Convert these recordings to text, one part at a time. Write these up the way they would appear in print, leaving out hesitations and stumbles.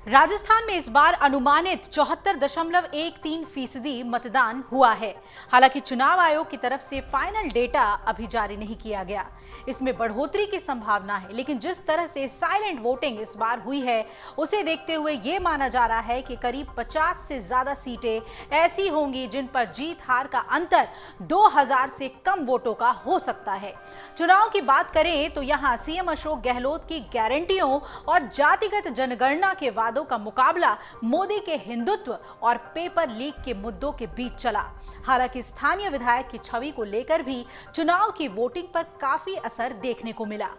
राजस्थान में इस बार अनुमानित 74.13% मतदान हुआ है। हालांकि चुनाव आयोग की तरफ से फाइनल डेटा अभी जारी नहीं किया गया। इसमें बढ़ोतरी की संभावना है, लेकिन जिस तरह से साइलेंट वोटिंग इस बार हुई है उसे देखते हुए ये माना जा रहा है कि करीब 50 से ज्यादा सीटें ऐसी होंगी जिन पर जीत हार का अंतर 2000 से कम वोटों का हो सकता है। चुनाव की बात करें तो यहाँ सीएम अशोक गहलोत की गारंटियों और जातिगत जनगणना के वादों का मुकाबला मोदी के हिंदुत्व और पेपर लीक के मुद्दों के बीच चला। हालांकि स्थानीय विधायक की छवि को लेकर भी चुनाव की वोटिंग पर काफी असर देखने को मिला।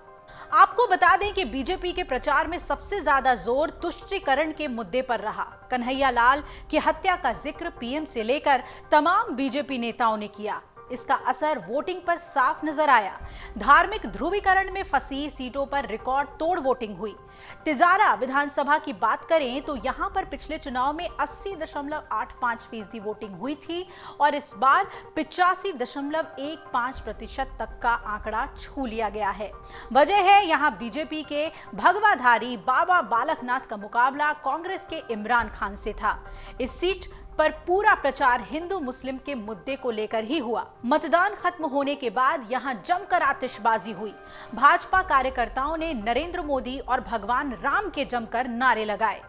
आपको बता दें कि बीजेपी के प्रचार में सबसे ज्यादा जोर तुष्टीकरण के मुद्दे पर रहा। कन्हैया लाल की हत्या का जिक्र पीएम से लेकर तमाम बीजेपी नेताओं ने किया। इसका असर वोटिंग पर साफ नजर आया। धार्मिक ध्रुवीकरण में फंसी सीटों पर रिकॉर्ड तोड़ वोटिंग हुई। तिजारा विधानसभा की बात करें तो यहां पर पिछले चुनाव में 80.85% वोटिंग हुई थी और इस बार 85.15% तक का आंकड़ा छू लिया गया है। वजह है यहां बीजेपी के भगवाधारी बाबा बालकनाथ का मुकाबला कांग्रेस के इमरान खान से था। इस सीट पर पूरा प्रचार हिंदू मुस्लिम के मुद्दे को लेकर ही हुआ। मतदान खत्म होने के बाद यहां जमकर आतिशबाजी हुई। भाजपा कार्यकर्ताओं ने नरेंद्र मोदी और भगवान राम के जमकर नारे लगाए।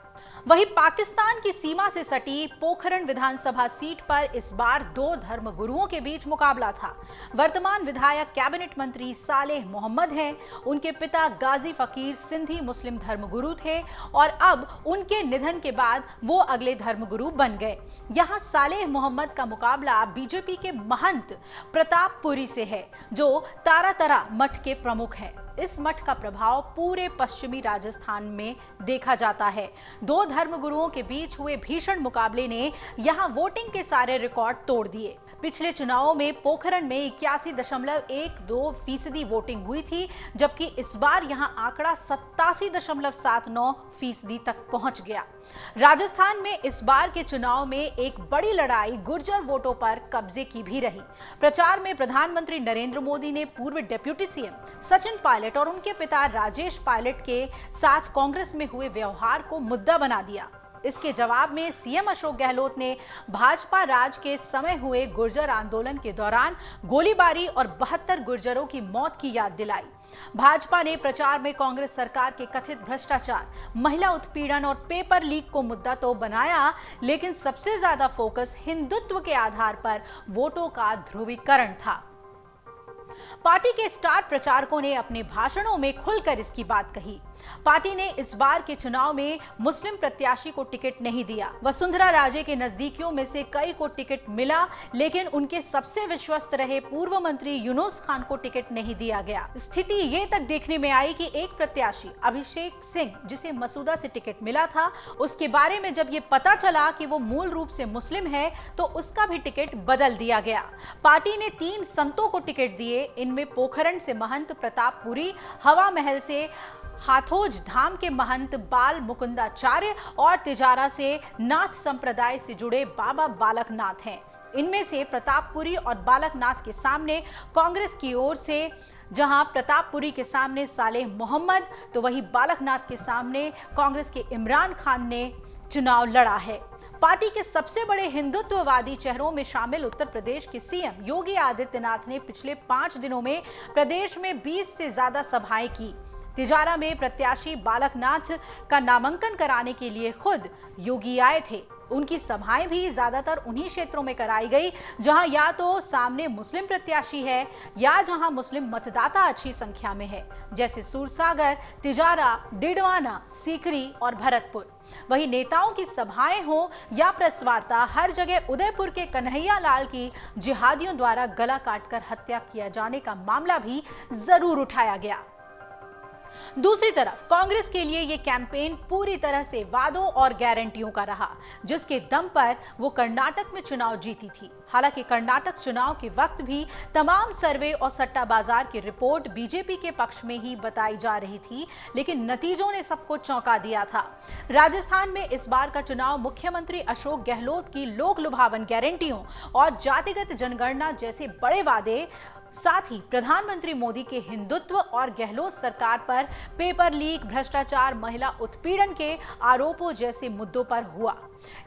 वहीं पाकिस्तान की सीमा से सटी पोखरण विधानसभा सीट पर इस बार दो धर्मगुरुओं के बीच मुकाबला था। वर्तमान विधायक कैबिनेट मंत्री सालेह मोहम्मद हैं। उनके पिता गाजी फकीर सिंधी मुस्लिम धर्मगुरु थे और अब उनके निधन के बाद वो अगले धर्मगुरु बन गए। यहाँ सालेह मोहम्मद का मुकाबला बीजेपी के महंत प्रतापपुरी से है, जो तारातरा मठ के प्रमुख हैं। इस मठ का प्रभाव पूरे पश्चिमी राजस्थान में देखा जाता है। दो धर्मगुरुओं के बीच हुए भीषण मुकाबले ने यहां वोटिंग के सारे रिकॉर्ड तोड़ दिए। पिछले चुनावों में पोखरण में 81.12% वोटिंग हुई थी, जबकि इस बार यहां आंकड़ा 87.79% तक पहुंच गया। राजस्थान में इस बार के चुनाव में एक बड़ी लड़ाई गुर्जर वोटों पर कब्जे की भी रही। प्रचार में प्रधानमंत्री नरेंद्र मोदी ने पूर्व डिप्टी सीएम सचिन पायलट और उनके पिता राजेश पायलट के साथ कांग्रेस में हुए व्यवहार को मुद्दा बना दिया। इसके जवाब में सीएम अशोक गहलोत ने भाजपा राज के समय हुए गुर्जर आंदोलन के दौरान गोलीबारी और 72 गुर्जरों की मौत की याद दिलाई। भाजपा ने प्रचार में कांग्रेस सरकार के कथित भ्रष्टाचार, महिला उत्पीड़न और पेपर लीक को मुद्दा तो बनाया, लेकिन सबसे ज्यादा फोकस हिंदुत्व के आधार पर वोटों का ध्रुवीकरण था। पार्टी के स्टार प्रचारकों ने अपने भाषणों में खुलकर इसकी बात कही। पार्टी ने इस बार के चुनाव में मुस्लिम प्रत्याशी को टिकट नहीं दिया। वसुंधरा राजे के नजदीकियों में से कई को टिकट मिला, लेकिन उनके सबसे विश्वस्त रहे पूर्व मंत्री यूनुस खान को टिकट नहीं दिया गया। स्थिति ये तक देखने में आई कि एक प्रत्याशी अभिषेक सिंह, जिसे मसूदा से टिकट मिला था, उसके बारे में जब ये पता चला कि वो मूल रूप से मुस्लिम है तो उसका भी टिकट बदल दिया गया। पार्टी ने 3 संतों को टिकट दिए। इनमें पोखरण से महंत प्रतापपुरी, हवा महल से हाथोज धाम के महंत बाल मुकुंदाचार्य और तिजारा से नाथ संप्रदाय से जुड़े बाबा बालकनाथ हैं। इनमें से प्रतापपुरी और बालकनाथ के सामने कांग्रेस की ओर से, जहां प्रतापपुरी के सामने सालेह मोहम्मद तो वहीं बालकनाथ के सामने कांग्रेस के इमरान खान ने चुनाव लड़ा है। पार्टी के सबसे बड़े हिंदुत्ववादी चेहरों में शामिल उत्तर प्रदेश के सीएम योगी आदित्यनाथ ने पिछले 5 दिनों में प्रदेश में 20 से ज्यादा सभाएं की। तिजारा में प्रत्याशी बालकनाथ का नामांकन कराने के लिए खुद योगी आए थे। उनकी सभाएं भी ज्यादातर उन्हीं क्षेत्रों में कराई गई जहां या तो सामने मुस्लिम प्रत्याशी है या जहां मुस्लिम मतदाता अच्छी संख्या में है, जैसे सूरसागर, तिजारा, डिडवाना, सीकरी और भरतपुर। वहीं नेताओं की सभाएं हो या प्रेस वार्ता, हर जगह उदयपुर के कन्हैया लाल की जिहादियों द्वारा गला काटकर हत्या किया जाने का मामला भी जरूर उठाया गया। दूसरी तरफ कांग्रेस के लिए यह कैंपेन पूरी तरह से वादों और गारंटियों का रहा, जिसके दम पर वो कर्नाटक में चुनाव जीती थी। हालांकि कर्नाटक चुनाव के वक्त भी तमाम सर्वे और सट्टा बाजार की रिपोर्ट बीजेपी के पक्ष में ही बताई जा रही थी, लेकिन नतीजों ने सबको चौंका दिया था। राजस्थान में इस बार का चुनाव मुख्यमंत्री अशोक गहलोत की लोक लुभावन गारंटियों और जातिगत जनगणना जैसे बड़े वादे साथ ही प्रधानमंत्री मोदी के हिंदुत्व और गहलोत सरकार पर पेपर लीक, भ्रष्टाचार, महिला उत्पीड़न के आरोपों जैसे मुद्दों पर हुआ।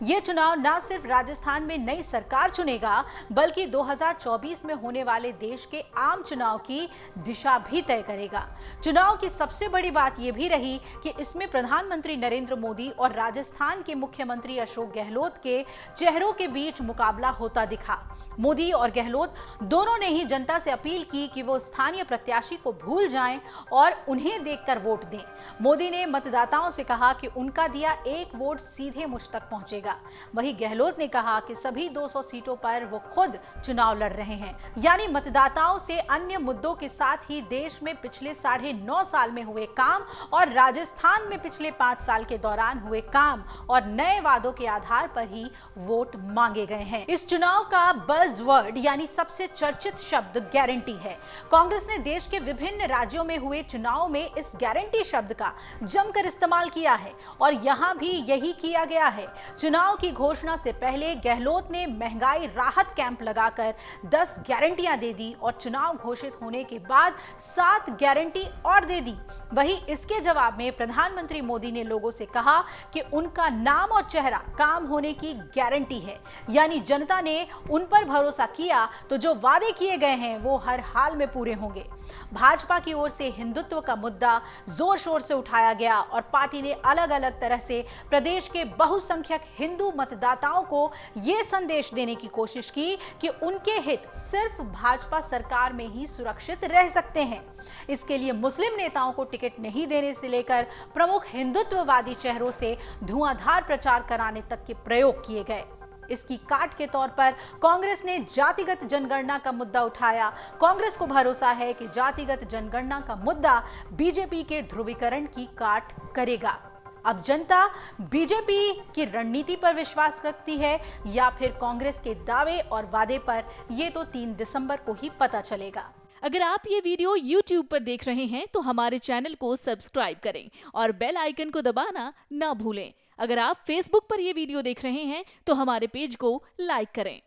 ये चुनाव न सिर्फ राजस्थान में नई सरकार चुनेगा, बल्कि 2024 में होने वाले देश के आम चुनाव की दिशा भी तय करेगा। चुनाव की सबसे बड़ी बात यह भी रही कि इसमें प्रधानमंत्री नरेंद्र मोदी और राजस्थान के मुख्यमंत्री अशोक गहलोत के चेहरों के बीच मुकाबला होता दिखा। मोदी और गहलोत दोनों ने ही जनता से अपील की कि वो स्थानीय प्रत्याशी को भूल जाएं और उन्हें देखकर वोट दें। मोदी ने मतदाताओं से कहा कि उनका दिया एक वोट सीधे मुझ तक पहुंचेगा। वहीं गहलोत ने कहा कि सभी 200 सीटों पर वो खुद चुनाव लड़ रहे हैं। यानी मतदाताओं से अन्य मुद्दों के साथ ही देश में पिछले 9.5 साल में हुए काम और राजस्थान में पिछले 5 साल के दौरान हुए काम और नए वादों के आधार पर ही वोट मांगे गए हैं। इस चुनाव का बज़वर्ड यानी सबसे चर्चित शब्द गारंटी है। कांग्रेस ने देश के विभिन्न राज्यों में हुए चुनाव में इस गारंटी शब्द का जमकर इस्तेमाल किया है और यहां भी यही किया गया है। चुनाव की घोषणा से पहले गहलोत ने महंगाई राहत कैंप लगाकर 10 गारंटियां दे दी और चुनाव घोषित होने के बाद 7 गारंटी और दे दी। वहीं इसके जवाब में प्रधानमंत्री मोदी ने लोगों से कहा कि उनका नाम और चेहरा काम होने की गारंटी है। यानी जनता ने उन पर भरोसा किया तो जो वादे किए गए हैं वो हर हाल में पूरे होंगे। भाजपा की ओर से हिंदुत्व का मुद्दा जोर शोर से उठाया गया और पार्टी ने अलग अलग तरह से प्रदेश के बहुसंख्यक हिंदू मतदाताओं को ये संदेश देने की कोशिश की कि उनके हित सिर्फ भाजपा सरकार में ही सुरक्षित रह सकते हैं। इसके लिए मुस्लिम नेताओं को टिकट नहीं देने से लेकर प्रमुख हिंदुत्ववादी चेहरों से धुआंधार प्रचार कराने तक के प्रयोग किए गए। इसकी काट के तौर पर कांग्रेस ने जातिगत जनगणना का मुद्दा उठाया। कांग्रेस को भरोसा है कि जातिगत जनगणना का मुद्दा बीजेपी के ध्रुवीकरण की काट करेगा। अब जनता बीजेपी की रणनीति पर विश्वास रखती है या फिर कांग्रेस के दावे और वादे पर, ये तो 3 दिसंबर को ही पता चलेगा। अगर आप ये वीडियो YouTube पर देख रहे हैं तो हमारे चैनल को सब्सक्राइब करें और बेल आइकन को दबाना ना भूलें। अगर आप Facebook पर ये वीडियो देख रहे हैं तो हमारे पेज को लाइक करें।